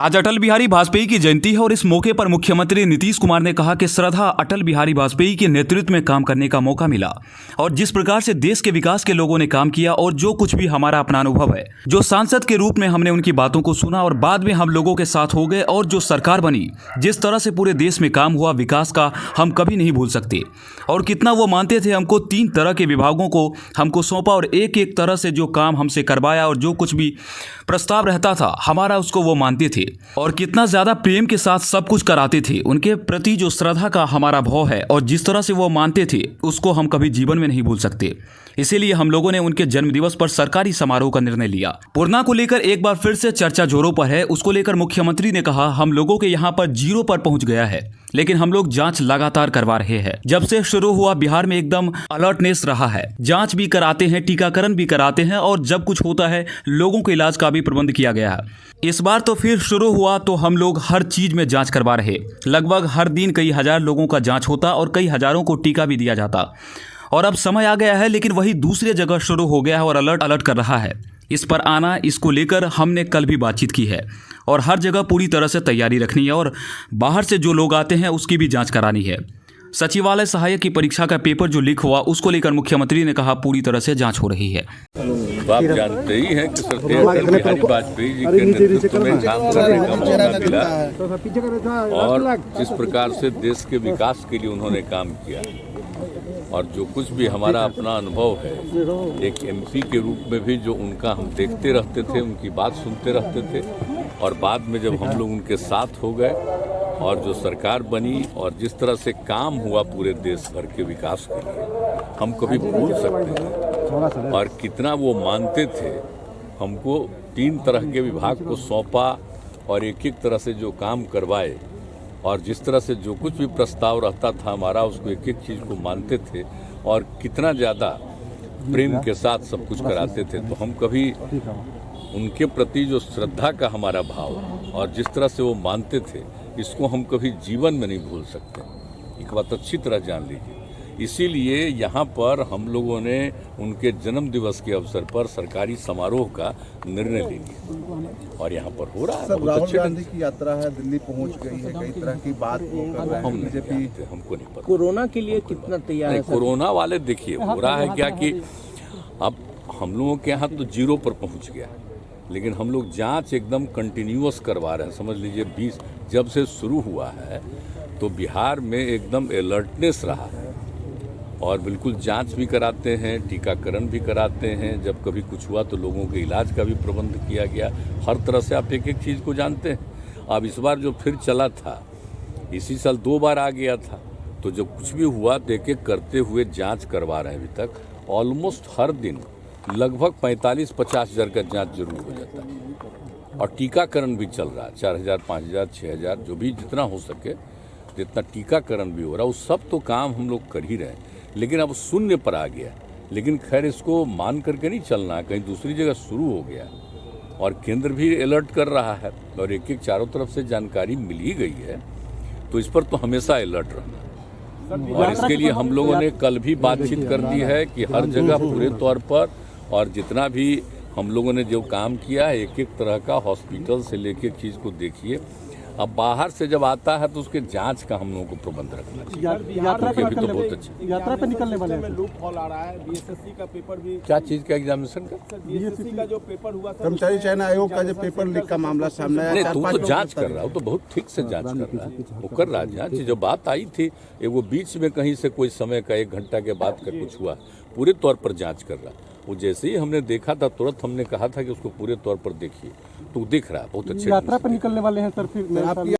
आज अटल बिहारी वाजपेयी की जयंती है और इस मौके पर मुख्यमंत्री नीतीश कुमार ने कहा कि श्रद्धा अटल बिहारी वाजपेयी के नेतृत्व में काम करने का मौका मिला और जिस प्रकार से देश के विकास के लोगों ने काम किया और जो कुछ भी हमारा अपना अनुभव है, जो सांसद के रूप में हमने उनकी बातों को सुना और बाद में हम लोगों के साथ हो गए और जो सरकार बनी, जिस तरह से पूरे देश में काम हुआ विकास का, हम कभी नहीं भूल सकते। और कितना वो मानते थे, हमको 3 तरह के विभागों को हमको सौंपा और एक एक तरह से जो काम हमसे करवाया और जो कुछ भी प्रस्ताव रहता था हमारा, उसको वो मानते थे और कितना ज्यादा प्रेम के साथ सब कुछ कराते थे। उनके प्रति जो श्रद्धा का हमारा भाव है और जिस तरह से वो मानते थे, उसको हम कभी जीवन में नहीं भूल सकते। इसीलिए हम लोगों ने उनके जन्मदिवस पर सरकारी समारोह का निर्णय लिया। पूर्णा को लेकर एक बार फिर से चर्चा जोरों पर है। उसको लेकर मुख्यमंत्री ने कहा, हम लोगों के यहाँ पर 0 पर पहुंच गया है, लेकिन हम लोग जांच लगातार करवा रहे हैं। जब से शुरू हुआ बिहार में एकदम अलर्टनेस रहा है, जांच भी कराते हैं, टीकाकरण भी कराते हैं और जब कुछ होता है लोगों के इलाज का भी प्रबंध किया गया है। इस बार तो फिर शुरू हुआ तो हम लोग हर चीज में जांच करवा रहे। लगभग हर दिन कई हजार लोगों का जांच होता और कई हजारों को टीका भी दिया जाता। और अब समय आ गया है, लेकिन वही दूसरी जगह शुरू हो गया है और अलर्ट कर रहा है। इस पर आना, इसको लेकर हमने कल भी बातचीत की है और हर जगह पूरी तरह से तैयारी रखनी है और बाहर से जो लोग आते हैं उसकी भी जांच करानी है। सचिवालय सहायक की परीक्षा का पेपर जो लीक हुआ, उसको लेकर मुख्यमंत्री ने कहा पूरी तरह से जांच हो रही है। तो आप जानते ही हैं कि अटल बिहारी वाजपेयी जी के नेतृत्व में काम करने का मौका मिला और जिस प्रकार से देश के विकास के लिए उन्होंने काम किया और जो कुछ भी हमारा अपना अनुभव है, एक एमपी के रूप में भी जो उनका हम देखते रहते थे, उनकी बात सुनते रहते थे और बाद में जब हम लोग उनके साथ हो गए और जो सरकार बनी और जिस तरह से काम हुआ पूरे देश भर के विकास के लिए, हम कभी भूल सकते हैं। और कितना वो मानते थे, हमको 3 तरह के विभाग को सौंपा और एक एक तरह से जो काम करवाए और जिस तरह से जो कुछ भी प्रस्ताव रहता था हमारा, उसको एक एक चीज़ को मानते थे और कितना ज़्यादा प्रेम के साथ सब कुछ कराते थे। तो हम कभी उनके प्रति जो श्रद्धा का हमारा भाव और जिस तरह से वो मानते थे, इसको हम कभी जीवन में नहीं भूल सकते। एक बात अच्छी तरह जान लीजिए। इसीलिए यहाँ पर हम लोगों ने उनके जन्म दिवस के अवसर पर सरकारी समारोह का निर्णय ले लिया और यहाँ पर हो रहा है। सर, राहुल गांधी की यात्रा है, दिल्ली पहुँच गई है, कई तरह की बात हम बीजेपी, हमको नहीं पता कोरोना के लिए कितना तैयार है। कोरोना वाले देखिए हो रहा है क्या कि अब हम लोगों के यहाँ तो 0 पर पहुँच गया, लेकिन हम लोग जांच एकदम कंटिन्यूअस करवा रहे हैं। समझ लीजिए 20 जब से शुरू हुआ है तो बिहार में एकदम अलर्टनेस रहा है और बिल्कुल जांच भी कराते हैं, टीकाकरण भी कराते हैं। जब कभी कुछ हुआ तो लोगों के इलाज का भी प्रबंध किया गया। हर तरह से आप एक एक चीज़ को जानते हैं। अब इस बार जो फिर चला था, इसी साल 2 बार आ गया था, तो जब कुछ भी हुआ तो एक एक करते हुए जाँच करवा रहे हैं। अभी तक ऑलमोस्ट हर दिन लगभग 45-50 हज़ार का जांच जरूर हो जाता है और टीकाकरण भी चल रहा है। 4000, 5000, 6000 जो भी जितना हो सके, जितना टीकाकरण भी हो रहा है, उस सब तो काम हम लोग कर ही रहे हैं। लेकिन अब 0 पर आ गया, लेकिन खैर इसको मान करके नहीं चलना है, कहीं दूसरी जगह शुरू हो गया और केंद्र भी अलर्ट कर रहा है और एक एक चारों तरफ से जानकारी मिल ही गई है, तो इस पर तो हमेशा अलर्ट रहना। और इसके लिए हम लोगों ने कल भी बातचीत कर दी है कि हर जगह पूरे तौर पर और जितना भी हम लोगों ने जो काम किया है, एक एक तरह का हॉस्पिटल से लेके चीज़ को देखिए। अब बाहर से जब आता है तो उसके जांच का हम लोगों को प्रबंध रखना चाहिए। यात्रा पे अभी तो बहुत अच्छा यात्रा पे निकलने वाले हैं। लूप हॉल आ रहा है, बीएसएससी का पेपर भी। क्या चीज़ का एग्जामिनेशन का? बीएसएससी का जो पेपर हुआ, कर्मचारी चयन आयोग का जो पेपर लीक का मामला सामने आया, नहीं, तो जांच कर रहा है, तो बहुत ठीक से जांच कर रहा है, वो कर रहा है जांच। जो बात आई थी वो बीच में कहीं से कोई समय का 1 घंटा के बाद का कुछ हुआ, पूरे तौर पर जांच कर रहा है। वो जैसे ही हमने देखा था, तुरंत हमने कहा था कि उसको पूरे तौर पर देखिए, तो दिख रहा है बहुत अच्छे। यात्रा पर निकलने वाले हैं सर फिर।